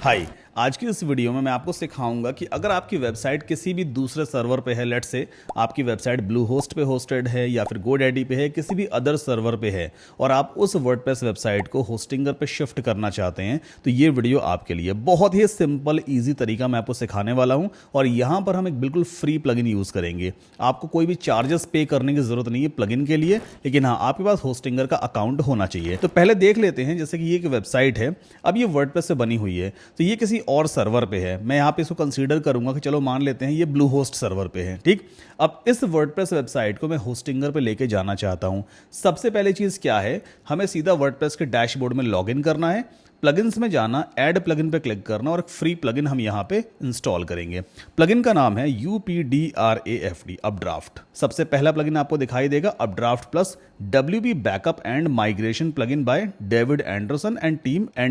हाय। आज की इस वीडियो में मैं आपको सिखाऊंगा कि अगर आपकी वेबसाइट किसी भी दूसरे सर्वर पे है, लेट से आपकी वेबसाइट ब्लू होस्ट पे होस्टेड है या फिर गोडैडी पे है, किसी भी अदर सर्वर पे है और आप उस वर्डप्रेस वेबसाइट को होस्टिंगर पे शिफ्ट करना चाहते हैं, तो ये वीडियो आपके लिए बहुत ही सिंपल ईजी तरीका मैं आपको सिखाने वाला हूं। और यहां पर हम एक बिल्कुल फ्री प्लगइन यूज करेंगे। आपको कोई भी चार्जेस पे करने की जरूरत नहीं है प्लगइन के लिए, लेकिन हाँ, आपके पास होस्टिंगर का अकाउंट होना चाहिए। तो पहले देख लेते हैं, जैसे कि ये एक वेबसाइट है, अब ये वर्डप्रेस से बनी हुई है, तो ये किसी और सर्वर पे है। मैं यहाँ पे इसको कंसीडर करूंगा कि चलो मान लेते हैं ये ब्लू होस्ट सर्वर पे है, ठीक। अब इस वर्डप्रेस वेबसाइट को मैं होस्टिंगर पे लेके जाना चाहता हूं। सबसे पहले चीज क्या है, हमें सीधा वर्डप्रेस के डैशबोर्ड में लॉगिन करना है, प्लगइन्स में जाना, ऐड प्लगइन पे क्लिक करना और एक फ्री प्लगइन हम यहाँ पे इंस्टॉल करेंगे। प्लगइन का नाम है UPDRAFT अपड्राफ्ट। सबसे पहला प्लगइन आपको दिखाई देगा, updraft plus WP backup and migration plugin by David Anderson and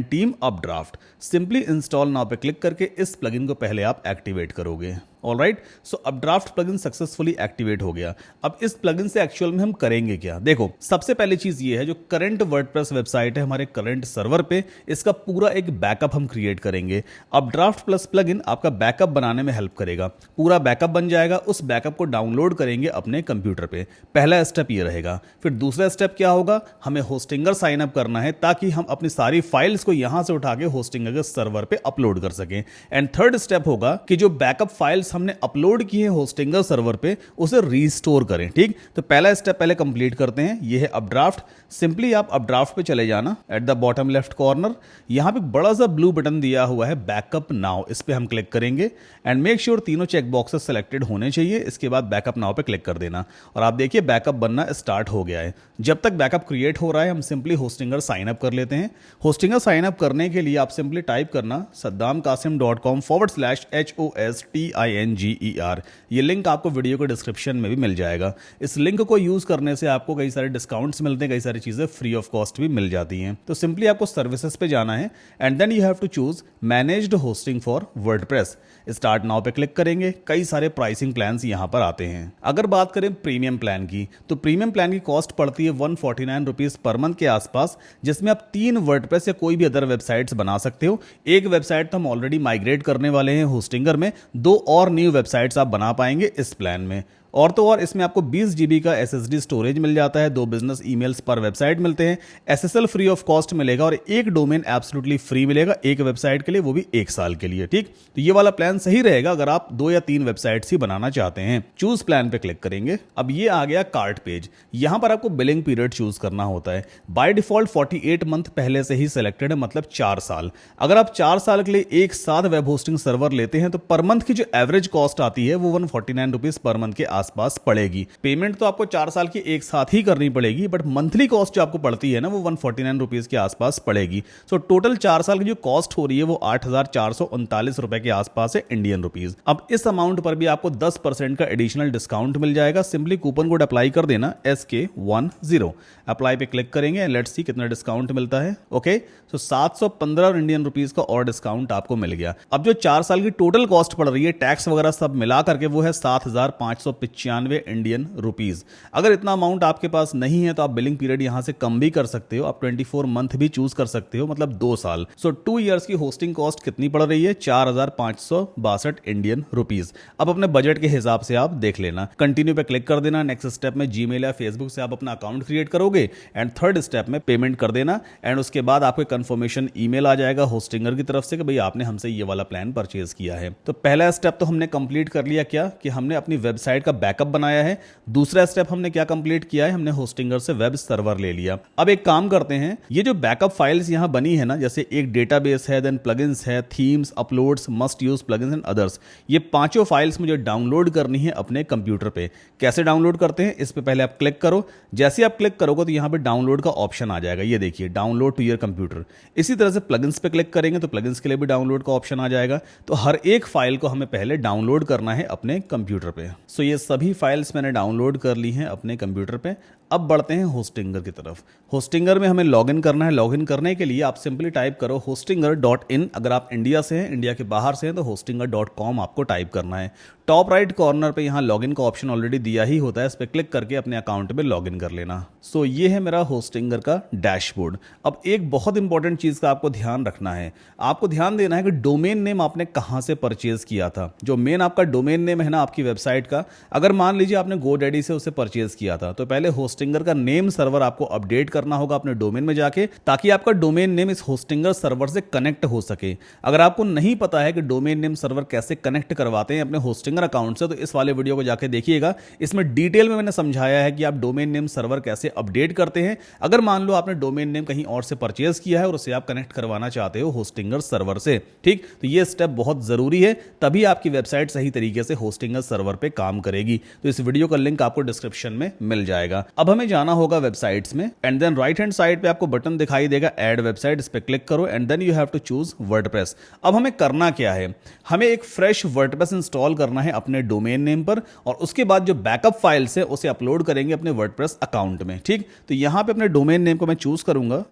team updraft. Simply install now पे क्लिक करके इस प्लगइन को पहले आप एक्टिवेट करोगे। ऑलराइट, सो अपड्राफ्ट प्लगइन सक्सेसफुली एक्टिवेट हो गया। अब इस प्लगइन से एक्चुअल में हम करेंगे क्या, देखो सबसे पहले चीज ये है, जो करंट वर्डप्रेस वेबसाइट है हमारे करंट सर्वर पे, इसका पूरा एक बैकअप हम क्रिएट करेंगे। अपड्राफ्ट प्लस प्लगइन आपका बैकअप बनाने में हेल्प करेगा। पूरा बैकअप बन जाएगा, उस बैकअप को डाउनलोड करेंगे अपने कंप्यूटर पे। पहला स्टेप ये रहेगा। फिर दूसरा स्टेप क्या होगा, हमें होस्टिंगर साइन अप करना है ताकि हम अपनी सारी फाइल्स को यहां से उठा के होस्टिंगर के सर्वर पे अपलोड कर सकें। एंड थर्ड स्टेप होगा कि जो बैकअप फाइल्स हमने अपलोड किए हैं होस्टिंगर सर्वर पे, उसे रीस्टोर करें, ठीक। तो पहला स्टेप पहले कंप्लीट करते हैं, ये है अपड्राफ्ट। सिंपली आप अपड्राफ्ट पे चले जाना, at the bottom left corner यहां पे बड़ा सा ब्लू बटन दिया हुआ है बैकअप नाउ, इस पे हम क्लिक करेंगे एंड मेक श्योर तीनों चेक बॉक्सेस सेलेक्टेड होने चाहिए। इसके बाद बैकअप नाउ पे क्लिक कर देना और आप देखिए बैकअप बनना स्टार्ट हो गया है। जब तक बैकअप क्रिएट हो रहा है, हम सिंपली होस्टिंगर साइन अप कर लेते हैं। होस्टिंगर साइन अप करने के लिए आप सिंपली टाइप करना saddamkasim.com/HOSTINGER। ये लिंक आपको वीडियो के डिस्क्रिप्शन में भी मिल जाएगा। इस लिंक को यूज करने से आपको कई सारे डिस्काउंट्स मिलते हैं, कई सारी चीजें फ्री ऑफ कॉस्ट भी मिल जाती हैं। तो सिंपली आपको सर्विसेज पे जाना है and then you have to choose managed hosting for WordPress. Start now पे क्लिक करेंगे, कई सारे प्राइसिंग प्लान्स यहां पर आते हैं। अगर बात करें प्रीमियम प्लान की, तो प्रीमियम प्लान की कॉस्ट पड़ती है 149 रुपीज पर मंथ के आसपास, जिसमें आप 3 वर्डप्रेस या कोई भी अदर वेबसाइट्स बना सकते हो। एक वेबसाइट तो हम ऑलरेडी माइग्रेट करने वाले हैं होस्टिंगर में, 2 और न्यू वेबसाइट्स आप बना पाएंगे इस प्लान में। और तो और इसमें आपको 20 GB का SSD स्टोरेज मिल जाता है, 2 बिजनेस ईमेल्स पर वेबसाइट मिलते हैं, SSL फ्री ऑफ कॉस्ट मिलेगा और एक डोमेन एब्सोल्युटली फ्री मिलेगा एक वेबसाइट के लिए, वो भी 1 साल के लिए, ठीक। तो ये वाला प्लान सही रहेगा अगर आप 2 या 3 वेबसाइट्स ही बनाना चाहते हैं। चूज प्लान पे क्लिक करेंगे। अब ये आ गया कार्ट पेज। यहां पर आपको बिलिंग पीरियड चूज करना होता है। बाय डिफॉल्ट 48 मंथ पहले से ही सिलेक्टेड है, मतलब 4 साल। अगर आप 4 साल के लिए एक साथ वेब होस्टिंग सर्वर लेते हैं तो पर मंथ की जो एवरेज कॉस्ट आती है वो 149 रुपीज पर मंथ के आसपास पड़ेगी। पेमेंट तो आपको 4 साल की एक साथ ही करनी पड़ेगी, बट मंथली कॉस्ट जो आपको पड़ती है ना, वो 149 रुपीज के आसपास पड़ेगी। सो टोटल 4 साल की जो कॉस्ट हो रही है वो 8,439 रुपए के आसपास है, इंडियन रुपीज। अब इस अमाउंट पर भी आपको 10% का एडिशनल डिस्काउंट मिल जाएगा। सिंपली कूपन कोड अप्लाई कर देना SK10। अप्लाई पे क्लिक करेंगे एंड लेट्स सी कितना डिस्काउंट मिलता है। ओके, सो 715 इंडियन रुपीज का और डिस्काउंट आपको मिल गया। अब जो 4 साल की टोटल कॉस्ट पड़ रही है, टैक्स वगैरह सब मिला करके, वो है 7,595 इंडियन रुपीज। अगर इतना अमाउंट आपके पास नहीं है तो आप बिलिंग पीरियड यहां से कम भी कर सकते हो, आप 24 मंथ भी चूज कर सकते हो, मतलब 2 साल। सो 2 इयर्स की होस्टिंग कॉस्ट कितनी पड़ रही है, 4,562 इंडियन रुपीज। अब अपने बजट के हिसाब से आप देख लेना। कंटिन्यू पे क्लिक कर देना। नेक्स्ट स्टेप में जीमेल या फेसबुक से आप अपना अकाउंट क्रिएट करोगे एंड थर्ड स्टेप में पेमेंट कर देना एंड उसके बाद आपको कंफर्मेशन ईमेल आ जाएगा होस्टिंगर की तरफ से कि भाई आपने हमसे ये वाला प्लान परचेज किया है। तो पहला स्टेप तो हमने कंप्लीट कर लिया, क्या कि हमने अपनी वेबसाइट का बैकअप बनाया है। दूसरा स्टेप हमने क्या कंप्लीट किया है, हमने होस्टिंगर से वेब सर्वर ले लिया। अब एक काम करते हैं, ये जो बैकअप फाइल्स यहां बनी है ना, जैसे एक डेटाबेस है, देन प्लगइन्स है, themes, uploads, must use plugins and others, ये पांचों फाइल्स मुझे डाउनलोड करनी है अपने कंप्यूटर पे। कैसे डाउनलोड करते हैं, इस पे पहले आप क्लिक करो। जैसे आप क्लिक करोगे तो यहां पे डाउनलोड का ऑप्शन आ जाएगा, ये देखिए डाउनलोड टू योर कंप्यूटर। इसी तरह से प्लगइन्स पे क्लिक करेंगे तो प्लगइन्स के लिए भी डाउनलोड का ऑप्शन आ जाएगा। तो हर एक फाइल को हमें पहले डाउनलोड करना है अपने कंप्यूटर पे। सो ये सभी फाइल्स मैंने डाउनलोड कर ली हैं अपने कंप्यूटर पे। अब बढ़ते हैं होस्टिंगर की तरफ। होस्टिंगर में हमें लॉगिन करना है। लॉगिन करने के लिए आप सिंपली टाइप करो hostinger.in। अगर आप इंडिया से हैं, इंडिया के बाहर से हैं, तो hostinger.com आपको टाइप करना है। टॉप राइट कॉर्नर पे यहाँ लॉगिन का ऑप्शन ऑलरेडी दिया ही होता है, इस पर क्लिक करके अपने अकाउंट में लॉगिन कर लेना। सो ये है मेरा होस्टिंगर का डैशबोर्ड। अब एक बहुत इंपॉर्टेंट चीज़ का आपको ध्यान रखना है, आपको ध्यान देना है कि डोमेन नेम आपने कहाँ से परचेज किया था। जो मेन आपका डोमेन नेम है ना आपकी वेबसाइट का, अगर मान लीजिए आपने GoDaddy से उसे परचेज किया था, तो पहले होस्टिंगर का नेम सर्वर आपको अपडेट करना होगा अपने डोमेन में जाके, ताकि आपका डोमेन नेम इस होस्टिंगर सर्वर से कनेक्ट हो सके। अगर आपको नहीं पता है कि डोमेन नेम सर्वर कैसे कनेक्ट करवाते हैं अपने होस्टिंगर अकाउंट से, तो इस वाले वीडियो को जाके देखिएगा। इसमें डिटेल में मैंने समझाया है कि आप डोमेन नेम सर्वर कैसे अपडेट करते हैं। अगर मान लो आपने डोमेन नेम कहीं और से परचेज किया है और उसे आप कनेक्ट करवाना चाहते हो होस्टिंगर सर्वर से, ठीक, तो ये स्टेप बहुत जरूरी है, तभी आपकी वेबसाइट सही तरीके से होस्टिंगर सर्वर पे काम करेगी। तो इस वीडियो का लिंक आपको डिस्क्रिप्शन में मिल जाएगा। अब हमें जाना होगा वेबसाइट्स में, and then right hand side पे आपको बटन दिखाई देगा ऐड वेबसाइट, इस पे क्लिक करो and then you have to choose WordPress. अब हमें करना क्या है, हमें एक फ्रेश वर्डप्रेस इंस्टॉल करना है अपने डोमेन नेम पर, और उसके बाद जो बैकअप फाइल्स है उसे अपलोड करेंगे अपने वर्डप्रेस अकाउंट में। ठीक, तो यहां पे अपने डोमेन नेम को मैं चूज करूंगा,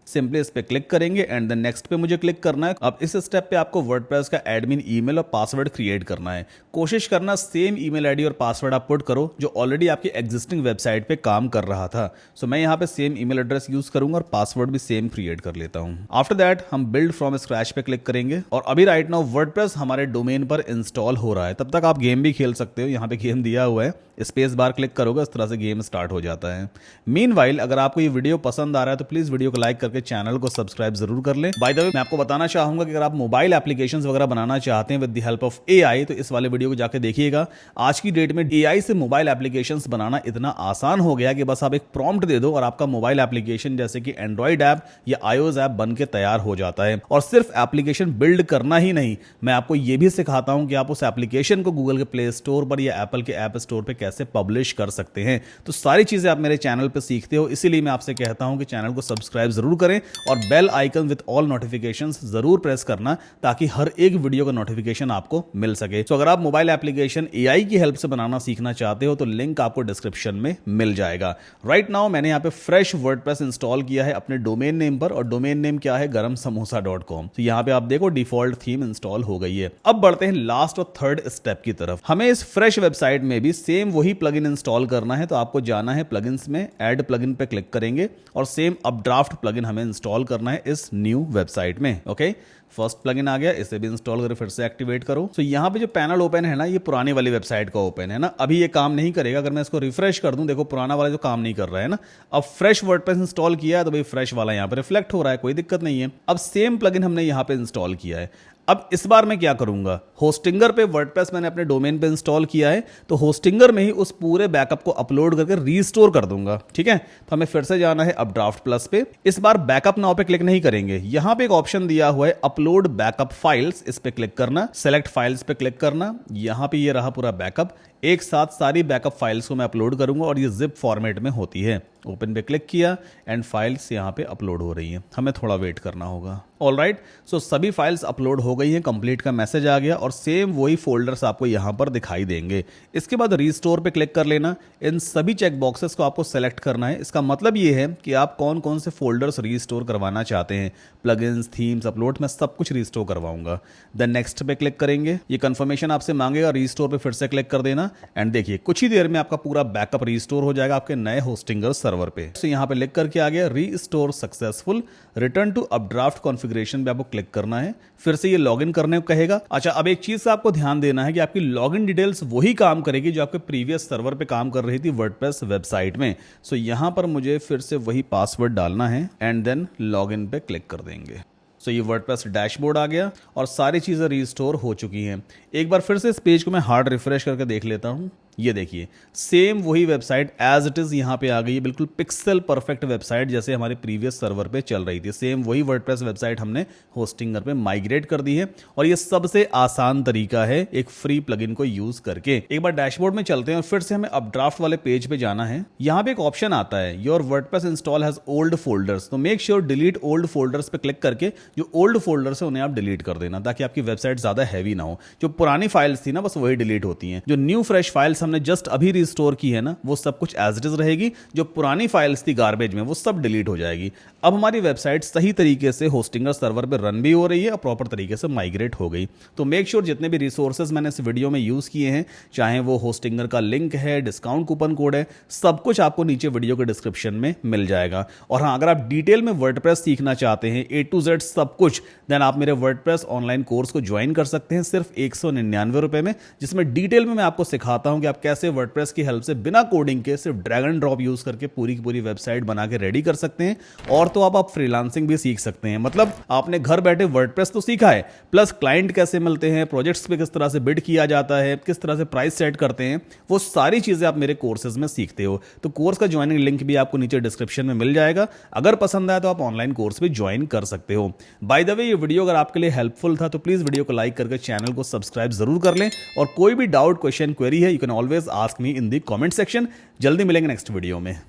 सिंपली इस पे क्लिक करेंगे एंड देन नेक्स्ट पे मुझे क्लिक करना है। अब इस स्टेप पे आपको वर्डप्रेस का एडमिन ईमेल और पासवर्ड क्रिएट करना है। कोशिश करना सेम ईमेल आईडी और पासवर्ड आप पुट करो जो ऑलरेडी आपकी एग्जिस्टिंग वेबसाइट पे काम कर रहा था। सो मैं यहाँ पे सेम ईमेल एड्रेस यूज करूंगा और पासवर्ड भी सेम क्रिएट कर लेता हूँ। आफ्टर दैट हम बिल्ड फ्रॉम स्क्रैच पे क्लिक करेंगे और अभी राइट नाउ वर्डप्रेस हमारे डोमेन पर इंस्टॉल हो रहा है। तब तक आप गेम भी खेल सकते हो, यहाँ पे गेम दिया हुआ है, स्पेस बार क्लिक करोगे, इस तरह से गेम स्टार्ट हो जाता है। मीनवाइल अगर आपको ये वीडियो पसंद आ रहा है तो प्लीज वीडियो को लाइक करके चैनल को सब्सक्राइब जरूर कर लें। बाय द वे मैं आपको बताना चाहूंगा कि अगर आप मोबाइल एप्लीकेशंस वगैरह बनाना चाहते हैं with the help of AI, तो इस वाले वीडियो को जाके देखिएगा। आज की डेट में एआई से मोबाइल एप्लीकेशंस बनाना इतना आसान हो गया कि बस आप एक प्रॉम्प्ट दे दो और आपका मोबाइल एप्लीकेशन जैसे कि एंड्रॉइड ऐप या iOS ऐप बन के तैयार हो जाता है। और सिर्फ एप्लीकेशन बिल्ड करना ही नहीं, मैं आपको यह भी सिखाता हूं कि आप उस एप्लीकेशन को गूगल के प्ले स्टोर पर या एप्पल के ऐप स्टोर पर कैसे पब्लिश कर सकते हैं। तो सारी चीजें आप मेरे चैनल पर सीखते हो, इसीलिए मैं आपसे कहता हूं कि चैनल को सब्सक्राइब जरूर करें और bell icon with all notifications जरूर प्रेस करना, ताकि हर एक वीडियो का नोटिफिकेशन आपको मिल सके। तो अगर आप मोबाइल एप्लीकेशन एआई की हेल्प से बनाना सीखना चाहते हो तो लिंक आपको डिस्क्रिप्शन में मिल जाएगा। राइट नाउ मैंने यहाँ पे फ्रेश वर्डप्रेस इंस्टॉल किया है अपने डोमेन नेम पर, और डोमेन नेम क्या है, garamsamosa.com। तो यहाँ पे आप देखो डिफॉल्ट थीम इंस्टॉल हो गई है। अब बढ़ते हैं लास्ट और थर्ड स्टेप की तरफ। हमें इस फ्रेश वेबसाइट में भी सेम वही प्लगइन इंस्टॉल करना है, तो आपको जाना है प्लगइन्स में, ऐड प्लगइन पे क्लिक करेंगे और सेम अपड्राफ्ट प्लगइन हमें इंस्टॉल करना है इस न्यू वेबसाइट में। ओके, फर्स्ट प्लगइन आ गया, इसे भी इंस्टॉल करके फिर से एक्टिवेट करो। तो यहाँ पे जो पैनल ओपन है ना, ये पुरानी वाली वेबसाइट का ओपन है ना, अभी ये काम नहीं करेगा। अगर मैं इसको रिफ्रेश कर दूं, देखो पुराना वाला जो काम नहीं कर रहा है ना। अब फ्रेश वर्डप्रेस इंस्टॉल किया है तो भाई फ्रेश वाला यहाँ पे रिफ्लेक्ट हो रहा है, कोई दिक्कत नहीं है। अब सेम प्लगइन हमने यहाँ पे इंस्टॉल किया है। अब इस बार मैं क्या करूंगा, होस्टिंगर पे वर्डप्रेस मैंने अपने डोमेन पे इंस्टॉल किया है, तो होस्टिंगर में ही उस पूरे बैकअप को अपलोड करके रीस्टोर कर दूंगा। ठीक है, तो हमें फिर से जाना है अपड्राफ्ट प्लस पे। इस बार बैकअप नाउ पे क्लिक नहीं करेंगे, यहां पे एक ऑप्शन दिया हुआ है अपलोड बैकअप फाइल्स, इस पे क्लिक करना, सेलेक्ट फाइल्स पे क्लिक करना। यहां पे ये रहा पूरा बैकअप, एक साथ सारी बैकअप फाइल्स को मैं अपलोड करूंगा और ये जिप फॉर्मेट में होती है। ओपन पे क्लिक किया एंड फाइल्स यहाँ पे अपलोड हो रही हैं, हमें थोड़ा वेट करना होगा। ऑलराइट, सो सभी फाइल्स अपलोड हो गई हैं, कंप्लीट का मैसेज आ गया और सेम वही फोल्डर्स आपको यहाँ पर दिखाई देंगे। इसके बाद रीस्टोर पे क्लिक कर लेना, इन सभी चेक बॉक्सेस को आपको सेलेक्ट करना है। इसका मतलब ये है कि आप कौन कौन से फोल्डर्स रीस्टोर करवाना चाहते हैं, प्लगइन्स, थीम्स, अपलोड, मैं सब कुछ रीस्टोर करवाऊंगा। देन नेक्स्ट पे क्लिक करेंगे, ये कंफर्मेशन आपसे मांगेगा, रीस्टोर पे फिर से क्लिक कर देना एंड देखिए कुछ ही देर में आपका पूरा बैकअप रीस्टोर हो जाएगा आपके नए होस्टिंगर सर्वर पे। तो यहाँ पे लिख करके आ गया restore successful, return to Updraft configuration पे आपको क्लिक करना है, फिर से ये लॉगिन करने को कहेगा। अच्छा, अब एक चीज का आपको ध्यान देना है कि आपकी लॉगिन डिटेल्स वही काम करेगी जो आपके प्रीवियस सर्वर पे काम कर रही थी वर्डप्रेस वेबसाइट में। सो यहाँ पर मुझे फिर से वही पासवर्ड डालना है एंड देन लॉगिन पे क्लिक कर देंगे। सो ये वर्डप्रेस डैशबोर्ड आ गया और सारी चीज़ें रीस्टोर हो चुकी हैं। एक बार फिर से इस पेज को मैं हार्ड रिफ्रेश करके देख लेता हूँ। ये देखिए सेम वही वेबसाइट एज इट इज यहाँ पे आ गई है, बिल्कुल पिक्सल परफेक्ट वेबसाइट जैसे हमारे प्रीवियस सर्वर पे चल रही थी। सेम वही वर्डप्रेस वेबसाइट हमने होस्टिंगर पे माइग्रेट कर दी है और ये सबसे आसान तरीका है एक फ्री प्लगइन को यूज करके। एक बार डैशबोर्ड में चलते हैं और फिर से हमें अपड्राफ्ट वाले पेज पे जाना है। यहाँ पे एक ऑप्शन आता है your WordPress install has old folders, तो make sure delete old folders पे क्लिक करके जो ओल्ड फोल्डर्स है उन्हें आप डिलीट कर देना ताकि आपकी वेबसाइट ज्यादा हैवी ना हो। जो पुरानी फाइल्स थी ना बस वही डिलीट होती हैं, जो न्यू फ्रेश फाइल्स फाइल्स हमने जस्ट अभी रिस्टोर की है ना, वो सब कुछ एज इट इज रहेगी। जो पुरानी फाइल्स थी गार्बेज में, वो सब डिलीट हो जाएगी। अब हमारी वेबसाइट सही तरीके से होस्टिंगर सर्वर पे रन भी हो रही है और प्रॉपर तरीके से माइग्रेट हो गई। तो मेक श्योर जितने भी रिसोर्सेज मैंने इस वीडियो में यूज़ किए हैं, चाहे वो होस्टिंगर का लिंक है, डिस्काउंट कूपन कोड है, सब कुछ आपको नीचे वीडियो के डिस्क्रिप्शन में मिल जाएगा। और हाँ, अगर आप डिटेल में वर्डप्रेस सीखना चाहते हैं A to Z सब कुछ, देन आप मेरे वर्डप्रेस ऑनलाइन कोर्स को ज्वाइन कर सकते हैं सिर्फ 199 रुपए में, जिसमें डिटेल में मैं आपको सिखाता हूं कि आप कैसे वर्डप्रेस की हेल्प से बिना कोडिंग के सिर्फ ड्रैग एंड ड्रॉप यूज करके पूरी की पूरी वेबसाइट बना के रेडी कर सकते हैं। और तो आप फ्रीलांसिंग भी सीख सकते हैं। मतलब आपने घर बैठे वर्डप्रेस तो सीखा है, प्लस क्लाइंट कैसे मिलते हैं, प्रोजेक्ट्स पे किस तरह से बिड किया जाता है, किस तरह से प्राइस सेट करते हैं, वो सारी चीजें आप मेरे कोर्सेज में सीखते हो। तो कोर्स का ज्वाइनिंग लिंक भी आपको नीचे डिस्क्रिप्शन में मिल जाएगा। अगर पसंद आया तो आप ऑनलाइन कोर्स भी ज्वाइन कर सकते हो। बाय द वे, ये वीडियो अगर आपके लिए हेल्पफुल था तो प्लीज वीडियो को लाइक करके चैनल को सब्सक्राइब जरूर कर लें। और कोई भी डाउट, क्वेश्चन, क्वेरी है, you can always ask me in the comment section. जल्दी मिलेंगे नेक्स्ट वीडियो में।